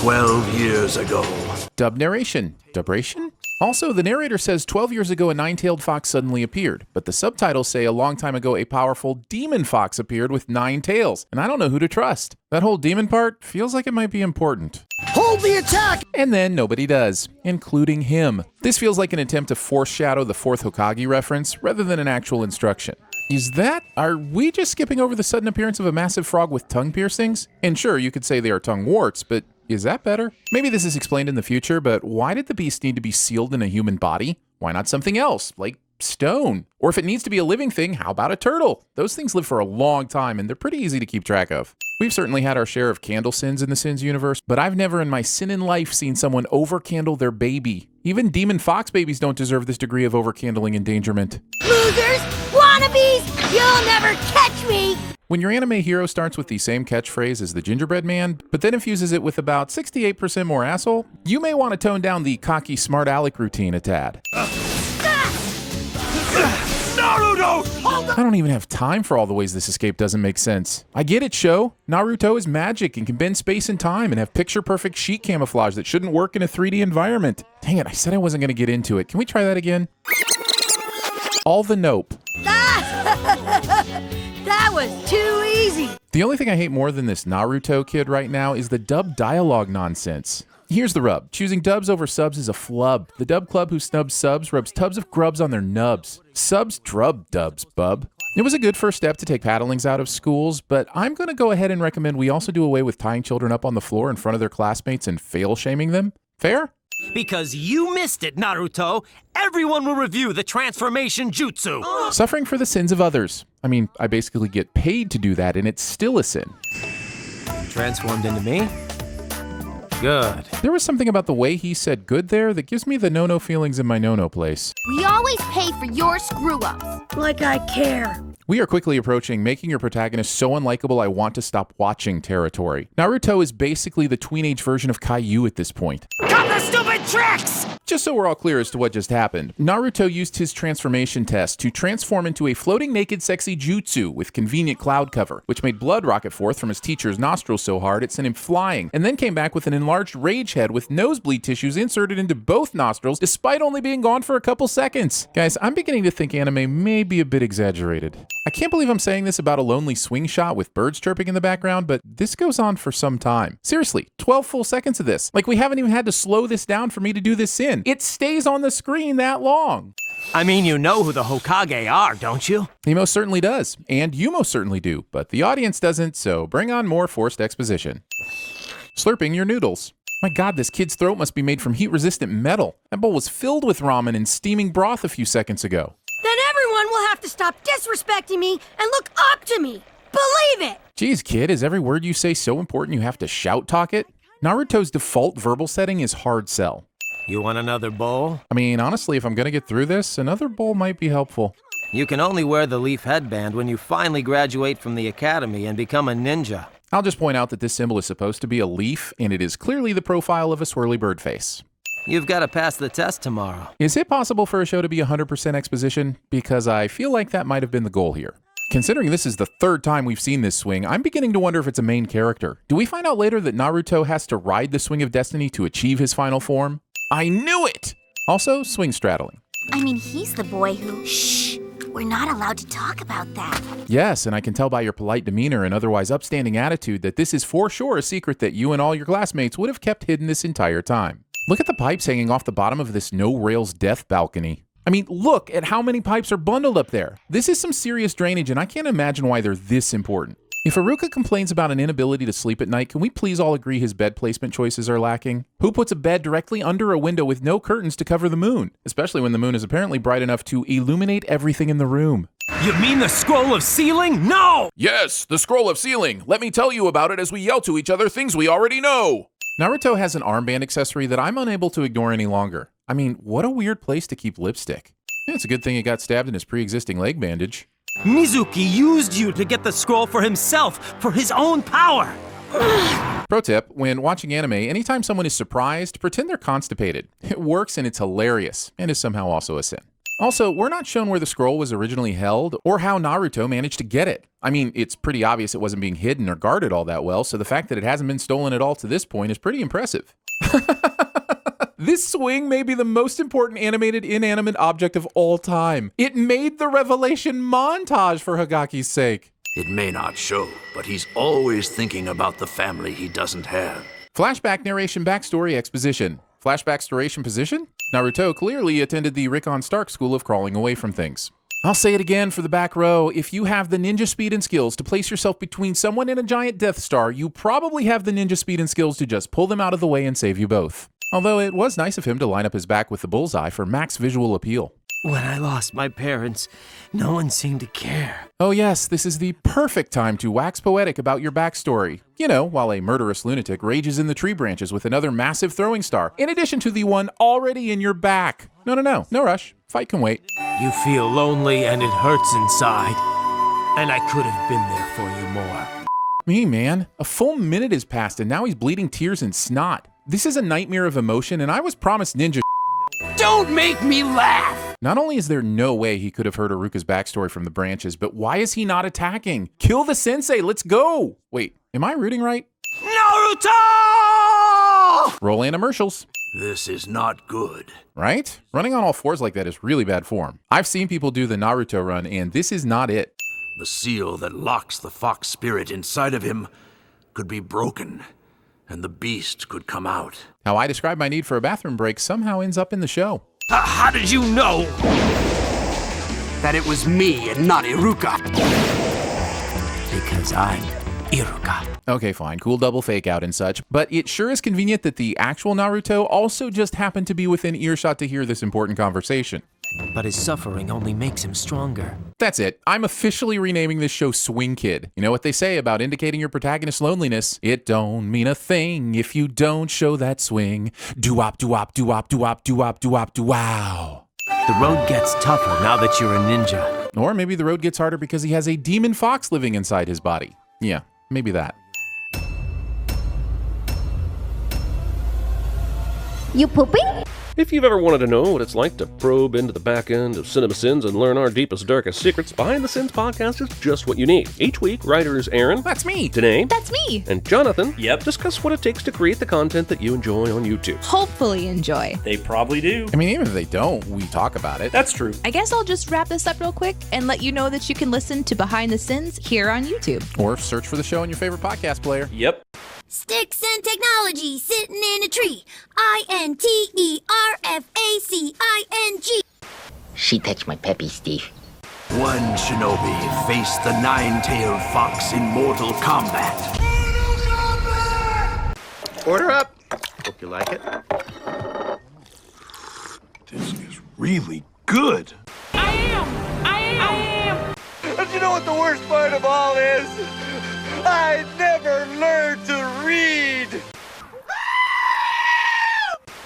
12 years ago. Dub narration. Dubration? Also, the narrator says 12 years ago a nine-tailed fox suddenly appeared, but the subtitles say a long time ago a powerful demon fox appeared with 9 tails, and I don't know who to trust. That whole demon part feels like it might be important. Hold the attack! And then nobody does, including him. This feels like an attempt to foreshadow the 4th Hokage reference rather than an actual instruction. Are we just skipping over the sudden appearance of a massive frog with tongue piercings? And sure, you could say they are tongue warts, but is that better? Maybe this is explained in the future, but why did the beast need to be sealed in a human body? Why not something else, like stone? Or if it needs to be a living thing, how about a turtle? Those things live for a long time, and they're pretty easy to keep track of. We've certainly had our share of candle sins in the Sins universe, but I've never in my sin in life seen someone overcandle their baby. Even demon fox babies don't deserve this degree of overcandling endangerment. Losers! Wannabes! You'll never catch me! When your anime hero starts with the same catchphrase as the gingerbread man, but then infuses it with about 68% more asshole, you may want to tone down the cocky smart aleck routine a tad. Naruto! I don't even have time for all the ways this escape doesn't make sense. I get it, show. Naruto is magic and can bend space and time and have picture-perfect sheet camouflage that shouldn't work in a 3D environment. Dang it, I said I wasn't going to get into it. Can we try that again? All the nope. That was too easy! The only thing I hate more than this Naruto kid right now is the dub dialogue nonsense. Here's the rub. Choosing dubs over subs is a flub. The dub club who snubs subs rubs tubs of grubs on their nubs. Subs drub dubs, bub. It was a good first step to take paddlings out of schools, but I'm going to go ahead and recommend we also do away with tying children up on the floor in front of their classmates and fail-shaming them. Fair? Because you missed it, Naruto. Everyone will review the transformation jutsu. Suffering for the sins of others. I mean, I basically get paid to do that, and it's still a sin. Transformed into me? Good. There was something about the way he said good there that gives me the no-no feelings in my no-no place. We always pay for your screw-ups. Like I care. We are quickly approaching making your protagonist so unlikable I want to stop watching territory. Naruto is basically the tween-age version of Caillou at this point. Cut the stupid tricks! Just so we're all clear as to what just happened, Naruto used his transformation test to transform into a floating naked sexy jutsu with convenient cloud cover, which made blood rocket forth from his teacher's nostrils so hard it sent him flying, and then came back with an enlarged rage head with nosebleed tissues inserted into both nostrils despite only being gone for a couple seconds. Guys, I'm beginning to think anime may be a bit exaggerated. I can't believe I'm saying this about a lonely swing shot with birds chirping in the background, but this goes on for some time. Seriously, 12 full seconds of this. Like we haven't even had to slow this down for me to do this in. It stays on the screen that long. I mean, you know who the Hokage are, don't you? He most certainly does, and you most certainly do, but the audience doesn't, so bring on more forced exposition. Slurping your noodles. My god, this kid's throat must be made from heat-resistant metal. That bowl was filled with ramen and steaming broth a few seconds ago. Then everyone will have to stop disrespecting me and look up to me. Believe it! Geez, kid, is every word you say so important you have to shout-talk it? Naruto's default verbal setting is hard sell. You want another bowl? I mean, honestly, if I'm gonna get through this, another bowl might be helpful. You can only wear the leaf headband when you finally graduate from the academy and become a ninja. I'll just point out that this symbol is supposed to be a leaf, and it is clearly the profile of a swirly bird face. You've got to pass the test tomorrow. Is it possible for a show to be 100% exposition? Because I feel like that might have been the goal here. Considering this is the third time we've seen this swing, I'm beginning to wonder if it's a main character. Do we find out later that Naruto has to ride the swing of destiny to achieve his final form? I knew it! Also, swing straddling. I mean, he's the boy who... Shh! We're not allowed to talk about that. Yes, and I can tell by your polite demeanor and otherwise upstanding attitude that this is for sure a secret that you and all your classmates would have kept hidden this entire time. Look at the pipes hanging off the bottom of this no-rails death balcony. I mean, look at how many pipes are bundled up there. This is some serious drainage, and I can't imagine why they're this important. If Haruka complains about an inability to sleep at night, can we please all agree his bed placement choices are lacking? Who puts a bed directly under a window with no curtains to cover the moon? Especially when the moon is apparently bright enough to illuminate everything in the room. You mean the scroll of sealing? No! Yes, the scroll of sealing. Let me tell you about it as we yell to each other things we already know. Naruto has an armband accessory that I'm unable to ignore any longer. I mean, what a weird place to keep lipstick. Yeah, it's a good thing he got stabbed in his pre-existing leg bandage. Mizuki used you to get the scroll for himself, for his own power. Pro tip, when watching anime, anytime someone is surprised, pretend they're constipated. It works and it's hilarious, and is somehow also a sin. Also, we're not shown where the scroll was originally held or how Naruto managed to get it. I mean, it's pretty obvious it wasn't being hidden or guarded all that well, so the fact that it hasn't been stolen at all to this point is pretty impressive. This swing may be the most important animated inanimate object of all time. It made the revelation montage for Hagaki's sake. It may not show, but he's always thinking about the family he doesn't have. Flashback narration backstory exposition. Flashback duration position? Naruto clearly attended the Rickon Stark school of crawling away from things. I'll say it again for the back row. If you have the ninja speed and skills to place yourself between someone and a giant Death Star, you probably have the ninja speed and skills to just pull them out of the way and save you both. Although it was nice of him to line up his back with the bullseye for max visual appeal. When I lost my parents, no one seemed to care. Oh yes, this is the perfect time to wax poetic about your backstory. You know, while a murderous lunatic rages in the tree branches with another massive throwing star, in addition to the one already in your back. No rush. Fight can wait. You feel lonely and it hurts inside. And I could have been there for you more. Me, man. A full minute has passed and now he's bleeding tears and snot. This is a nightmare of emotion and I was promised ninja. Don't make me laugh! Not only is there no way he could have heard Iruka's backstory from the branches, but why is he not attacking? Kill the sensei, let's go! Wait, am I rooting right? Naruto! Roll animercials. This is not good. Right? Running on all fours like that is really bad form. I've seen people do the Naruto run, and this is not it. The seal that locks the fox spirit inside of him could be broken, and the beast could come out. How I describe my need for a bathroom break somehow ends up in the show. How did you know? That it was me and not Iruka. Because I'm Iruka. Okay, fine, cool double fake out and such, but it sure is convenient that the actual Naruto also just happened to be within earshot to hear this important conversation. But his suffering only makes him stronger. That's it. I'm officially renaming this show Swing Kid. You know what they say about indicating your protagonist's loneliness? It don't mean a thing if you don't show that swing. Doo-wop, doo-wop, doo-wop, doo-wop, doo-wop, doo-wop, doo-wow. The road gets tougher now that you're a ninja. Or maybe the road gets harder because he has a demon fox living inside his body. Yeah, maybe that. You pooping? If you've ever wanted to know what it's like to probe into the back end of TVSins and learn our deepest, darkest secrets, Behind the Sins podcast is just what you need. Each week, writers Aaron, That's me. Danae, That's me. and Jonathan discuss what it takes to create the content that you enjoy on YouTube. Hopefully enjoy. They probably do. I mean, even if they don't, we talk about it. That's true. I guess I'll just wrap this up real quick and let you know that you can listen to Behind the Sins here on YouTube. Or search for the show on your favorite podcast player. Yep. Sticks and technology sitting in a tree. INTERFACING. She touched my peppy, Steve. One shinobi faced the nine-tailed fox in mortal combat. Order up. Hope you like it. This is really good. I am. And you know what the worst part of all is? I never learned to read.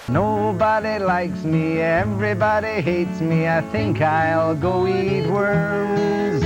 Nobody likes me, everybody hates me. I think I'll go eat worms.